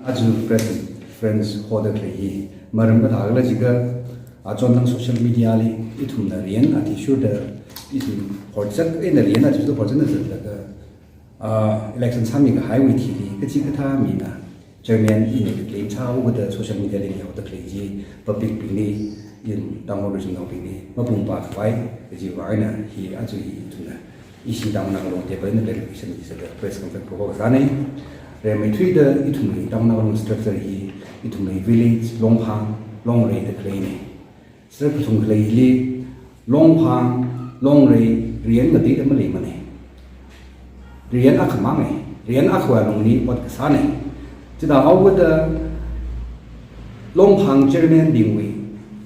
Aju present friends hoda klei maram ba thagla jiga ajon nang social media li ithum na rian ati sure da isu horjak in rian ati su horjak na zat da election sami ga highway thi li ka ji ka tha mi na chairman in the claim chau with the social media li hoda klei ji public pili in damo ru jing pili ma bum pa khwai ji wa na hi aju hi thuna isi damo na lo te ba na election is the press conference ko ga nei Remitri the Itumri, down structure he, Itumri village, Long Pang, Long Ray the Clay. Serpatum Clay, Long Pang, Long Ray, Rian the data Malay money. Rian Akamame, Rian Aqua Longni, what Kasane. To the over the Long Pang Chairman being we,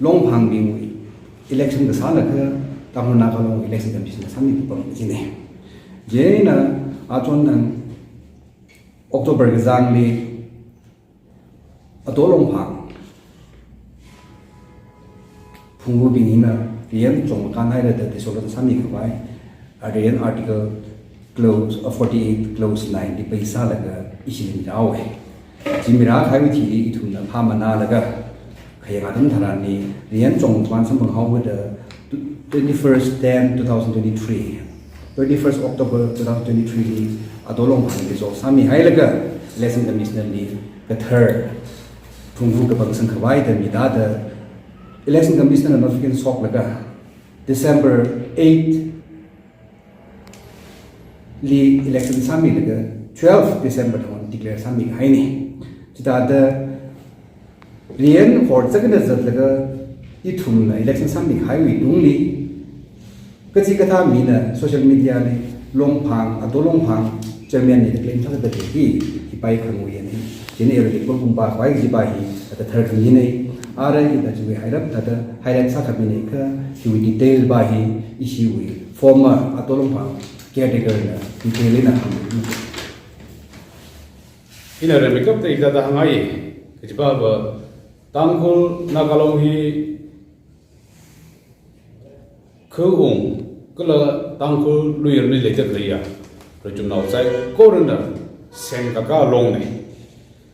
Long Pang being we, election the Salaka, Tamunaka Long election commission, something from the Gine. Jane, Ajon October gazang li atolong phang phungu bingina rian chong kan hai da de solo sami khwai rian article close 48 close 9 di paisa laga isin rawe jimira khai thi ithun na phamana laga khaya dum tharani rian chong twan sam bang haw the 21st 10 2023 31st October 2023 Adolong Pang is also Sami Heilaga, lesson the mission leave, the third Pungu Bangsan Kawai, the Midada, election commission and African Sok Laga, December 8 Lee election Sami Laga, 12th December declare Sami Haini. Chidada Lian for second as Laga, Itum election Sami Highway only Katsikata Mina, social media, Long Pang, Adolong Pang. Chairman ni claim tha da ki pai khang wi ni jin ero dik bum ba khwai ji ba hi da third ni nei ara i da ji hairap da highlight sa khabi nei kha ki detail ba hi issue wi former atolong phang caretaker na detail na ina re makeup te da hangai ki ba ba tangkul nagalong hi khung kala tangkul luir ni le te ya Rajum now say, Coroner, Senkaka Longney.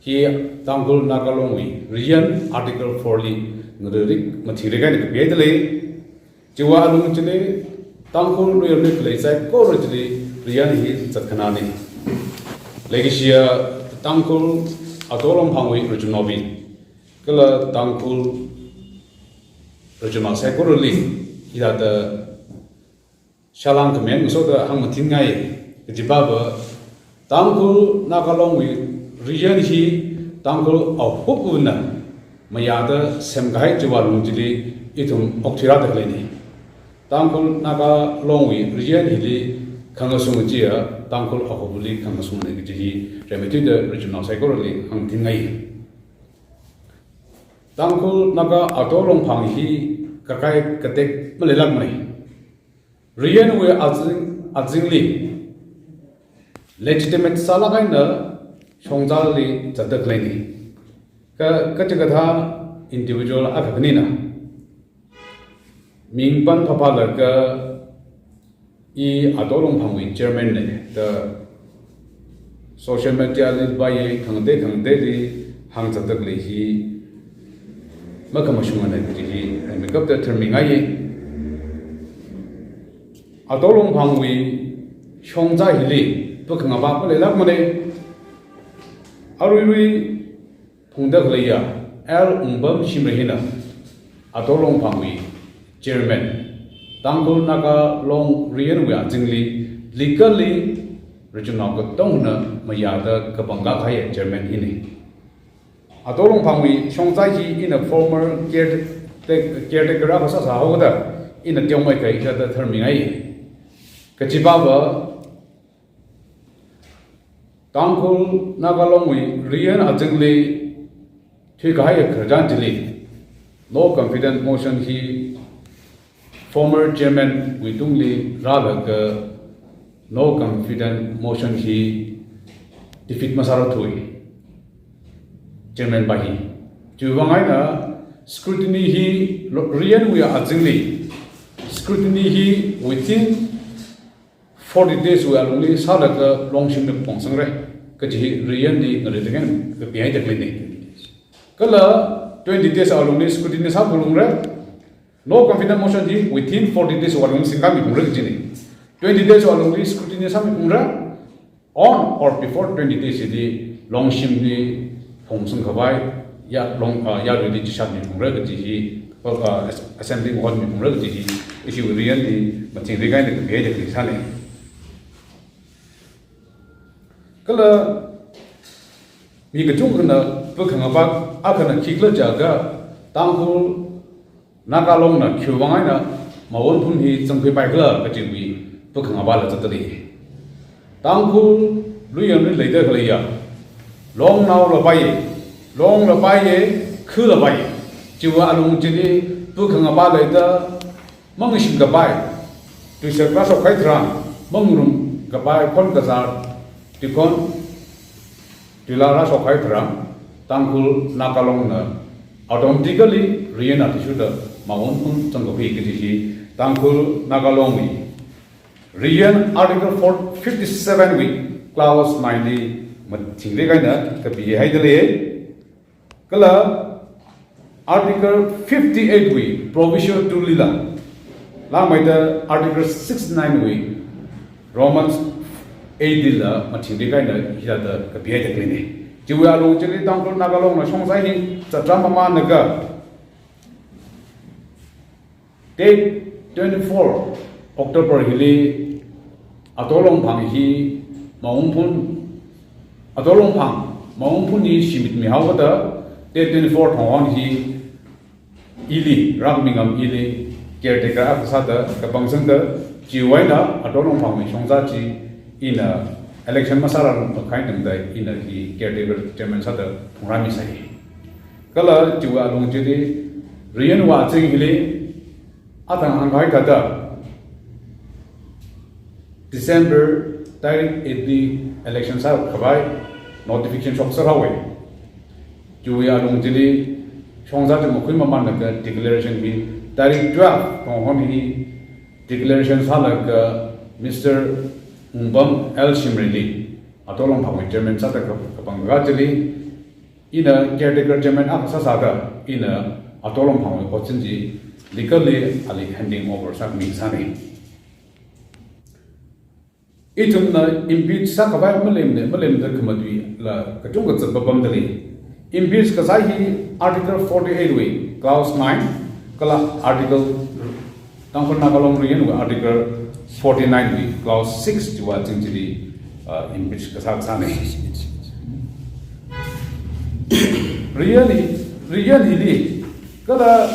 Here, Tangul Nakalongwi, Rian, Article 40, Nurik, Materigan, Pietale, Jiwa Lumchile, Tangul Rian Place, Corridly, Rian Hill, Zatkanani. Legacia, Tangul, Atolom Pangwi, Rajunobi, Kala Tangul, Rajuma Secorally, he had the Shalang command, so the Hamatingai. Jibaba Tangkul Nakalongwi region he Tangkul of Hupuna Mayada Semgai Jiwalum Jili Itum Octirata Lady Tangkul Nakalongwi region Hilly Kangasumujia Tangkul of Hubuli Kangasum Negi Remitted the regional psychology Hangtingai Tangkul Naga Atolong Panghi Kakai Katek Malilamai Rian we Azingli legitimate salakaina shongzali zadakleni katikatha individual akagnina mingpan papalaga I adolong pangwi chairman ne the social media led by khangde ri hang zadakli hi makamashunga ne ri and make up the termingai adolong pangwi shongza hili Booking about the Lamone Arui Pundaglia, El Umbam Shimrihina, Adolong Pangwi, Chairman, Tangul Naga Long Rian Jingli, legally regional Dongna, Mayada, Kabanga Haya, Chairman Hini. Adolong Pangwi, Shongzaji in a former caretaker of Sahoda in a Tiomaka, the Terminai. Kachibaba. Tangkul Nagalongwi, Rian Azingli, Tikaya Kerjantili, no confident motion he, former chairman Widungli Ralag, no confident motion he, defeat Masaratui, chairman Bahi. Juvangaina, scrutiny he, Rian we are Azingli, scrutiny he within 40 days we are only Salaka long shim the Pongsangre. cái gì riêng đi người ta cái bị được lên này cái là 20 days ở luôn đi scrutiny sao cũng luôn rồi no confidence motion gì within 40 days ở luôn sinh cảm cũng rất gì 20 days ở luôn đi scrutiny sao cũng rồi on or before 20 days thì long sim đi thông sinh khởi ya long ya rồi đi chỉ sát cũng rất cái gì assembly hall cũng rất cái gì issue riêng thì mà chính cái này bị được thì sao này cái là vì cái chung là bức hàng bạc ác là khi lỡ giờ cái tăng thu naga long là khiêu vang ấy là mà vốn phun thì trong cái bài cái chuyện vì bức hàng bạc là rất là tăng thu lui yên lấy được cái gì long nào là bay khứ là bay chỉว่าลงจีนี่บางครั้งบ้านเลยแต่มั่งชิมกับไปตัวเสือกระสอบไข่ทรังมั่งรุมกับไปคนกระซาที่คนที่ลาระสอบไข่ทรังตั้งคุณนักลงนะautomatically เรียนอะไรชุดมาวันพุ่งจังกับพี่กี่ทีตั้งคุณนักลงวีเรียน article 57 week clause 9นี่มันทิ้งได้กันนะกับพี่ให้ได้เลยก็แล้วArticle 58 week provision to lila la mai da Article 69 week Romans 8 lila ma thing de kai na hira da ka bia de kle ne jiwa lo chili tang ko na ga long na song sai hin cha tra ma ma na ga date 24 October hili atolong phang hi maung phun atolong phang maung phun ni simit mi haw da date 24 thong hi ili rangmingam ili caretaker afsada kapangsang da jiwaina adolong phang songza ji ina election masara kind ng dai ina ki caretaker chairman sada thungrami sai kala jiwa long jidi rian wa ching hili atang hangai kada December tarikh 8 election sa khabai notification shop sarawe jiwa long jidi Shongza to Mukui Mamma declaration be Dari draft from Homini declaration Salak Mr. Umbam El Shimrili Atolong Pang German Sata Kapangajali in a caretaker German Sasada in a Atolong Pang Pochinji legally Ali handing over Sakmi Sani. Itum impeach Sakabai Malim the Kamadui La Katunga Babamdali. Impeach Kasahi Article 48 week, Clause 9, Kala Article Tangkol Nagalong Rian Article 49 week, Clause 6 to what the impeach Kasakasani. Really, Kala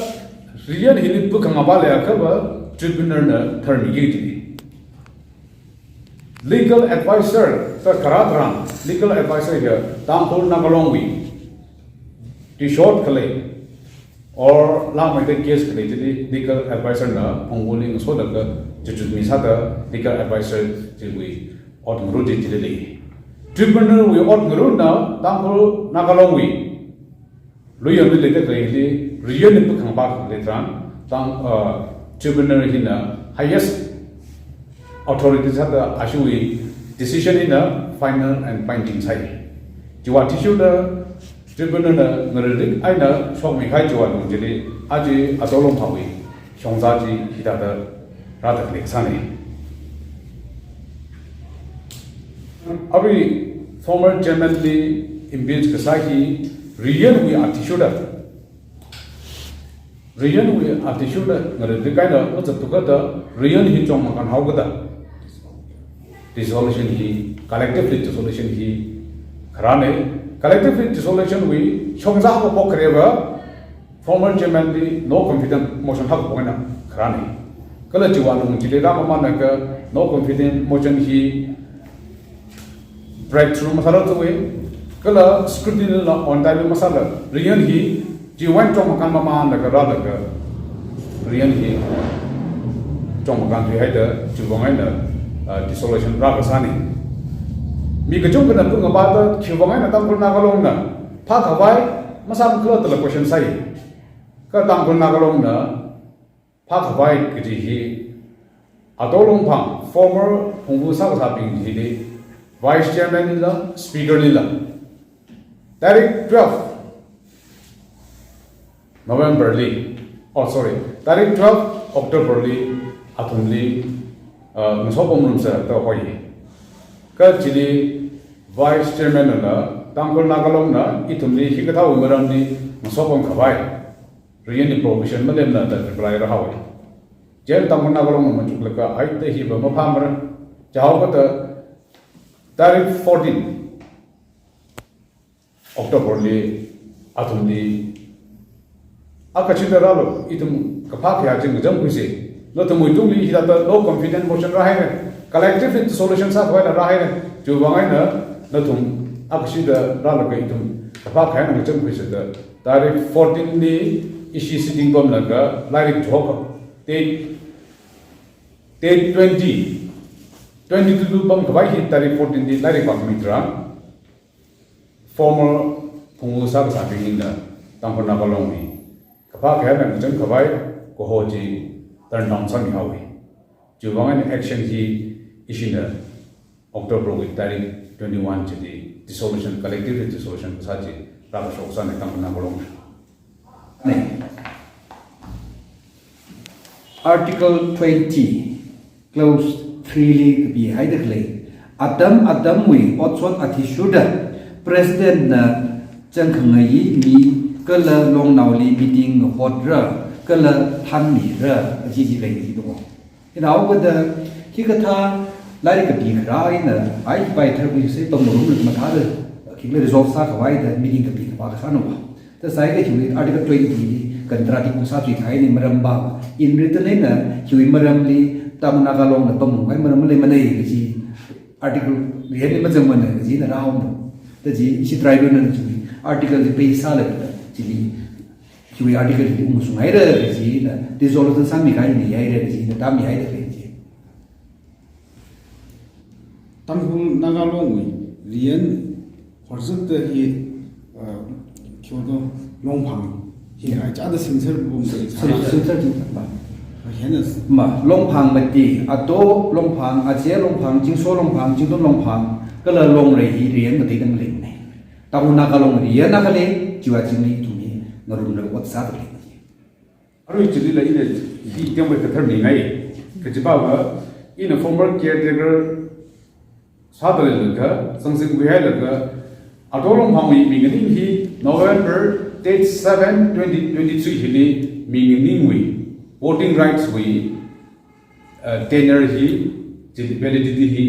Rian Hili Pukamabale Akaba, Tribunal terminated. Legal advisor, the Karatran, legal advisor here, Tangkol Nagalong week. The short claim or la mai the case claim legal advisor na ongoing so da juju misada legal advisor we otmuru jili tribunal we otmuru na tangro nagalongwi luyan le de claim riyan ne khang ba le tran tang tribunal hina highest authority sada ashui decision in a final and binding side jiwa tissue da Tribunal Neridik Aina Shong Mikai Juan Jili Aji Adolong Pawi Shongzaji Hidata Radak Sani. Every former Germanly impeached Kasaki Rian we Artishuda Neredicaina was a together Rian Hichong Makan Hogada dissolution he collectively dissolution he Karane. Collective dissolution we Shongza Pokreva, former Germany, no confident motion Hakona, Krani. Kalajuan Jilama Manaka, no confident motion he breakthrough Masala away. Kala scrutiny on time Masala. Rian he, Jiwan Tomakama like a rather Rian he, Tomakan Haida, Juwanga, dissolution Rakasani. Mi kejung kena pun ngabata kiwangai na tangkul nagalong na pakawai masam klo tela question sai ka tangkul nagalong na pakawai kiji hi adolong phang former phungbu sa sa ping hi de Vice Chairman Lila, Speaker Lila. Tarik 12 November Li. Oh sorry. Tarik 12 October Li. Atum Li. Nusopom Rumsa Tawai. Kajili Vice Chairman Lila. Tangkol Nagalong na itum Li Hikata Umaram Li. Nusopom Kawai. Riyan provision Madam na that reply Rahawai. Jem Tangkol Nagalong Machuklaka. I the Hiba Mapamra. Jahawata. Tarik 14 October li atum li akachida ralo itum kapak ya jing jam kuisi no to muitum li hidata no confident motion rahe collective solution sa hoila rahe ju wangai na tum akachida ralo ka itum kapak ya na jam kuisi da tarik 14 li ishi sitting bom laga larik jhok date 20 22 bam kabai hit tarik 14 di larik bang mitra former pengusaha besar ini tangkap nakalong ni kapak ya dan jeng kabai kohoji ternam sami hawi jubangan action hi isina October week tarik 21 jadi dissolution collective dissolution saja rapat soksan tangkap nakalong Article 20 closed freely be hidely Adam we otson atishuda President na jangkangai mi kala long nauli meeting hodra kala thammi ra ji lei di do ina awada hikatha lai ka bi khra ina ai pai thar bi se tom rum ma tha de ki le resolve sa khawai da meeting ka bi ka sa no ta sai ka hi article 20 kantra di sa chi thai ni maram ba in written na hi maram li tamna ka long na tom mai maram le manai ji article ye ni ma jang man ji na raum Jadi isi tribunal itu artikel di pesa le jadi kui artikel di umusung air jadi na disolution sami kai ni air jadi na tami air jadi tamhul nagalong rian horzuk de hi kyodo longphang hi ai cha da singsar bum de singsar ju ba henas ma longphang mati ato longphang aje longphang jingso longphang jingdon longphang kala long rei hi rian mati dang le ne tahu nagalong rian nakale jiwa jingni tumi narun na wat sa le aru jadi la ina hi tembe kathar ni ngai kejiba ina former caretaker sadale laga sangsing buhai laga adolong phamwi mingning hi November date 7 2023 hili mingning wi voting rights wi tenure hi validity hi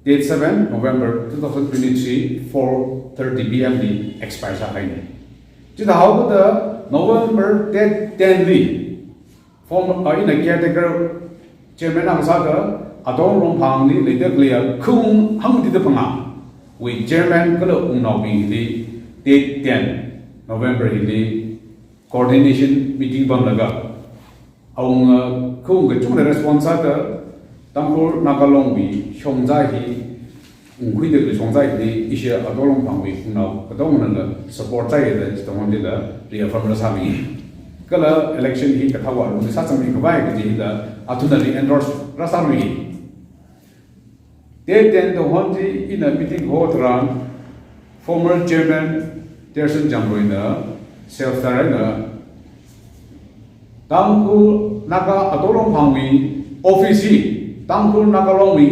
date 7 November 2023 4:30 p.m. li expire sa haini jida how the November date 10 li form in a caretaker chairman ang saga adong long phang ni later clear khung hang di de phanga we chairman kala ungnaw bi li date 10 November li coordination meeting bam laga aung khung ga chung response ta tamko nakalong bi shongza hi ungkhui de shongza hi isha adolong phang wi ungnaw kadong na support zai de tong de la reaffirm ra sami kala election hi kathawa lu sa chang ni kbai ga ji da athunari endorse ra sami They then the one in a meeting hold around former chairman Dearson Chamroy na self-tarana Tangku Naka Adolong Pangwi office Tangku Naka Longwi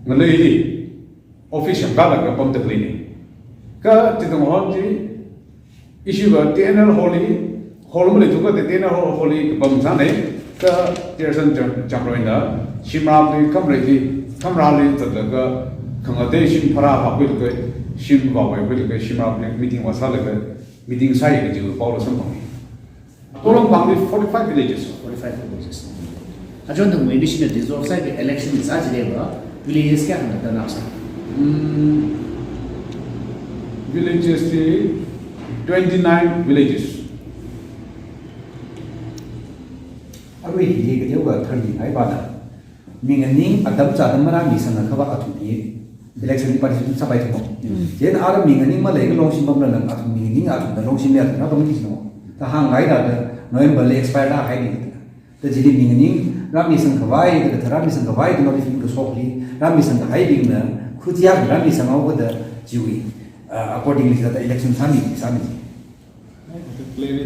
Ngalili office yang kala ka pom tekli ka titong honji issue ba TNL holy tu ka TNL holy pom sane ka Dearson Chamroy na Shimrapli kamreti Kamrali tadlaga kangade shim para ha kwil ke shim ba wai kwil ke shimra meeting was hala ke meeting sai ke ju paulo sampang tolong bang 45 villages ajon the mission dissolve sai ke election is aj lewa villages kya handa ta napsa villages 29 villages awi hi ke yo ga thari ai ba da Minganing adam cha adam mara mi sang khawa athuni election participant sabai thmo jen ara minganing ma lega long sim bam la athun minganing athun da long sim ya na kam ti no ta hang ngai da November le expire da hai ni the Jidi Mingning, Ramisang Hawaii, the Ramisang Hawaii, the Notifing to Softly, Ramisang Hiding the Kutia, Ramisang over the Jewy, accordingly to the election summit. clarity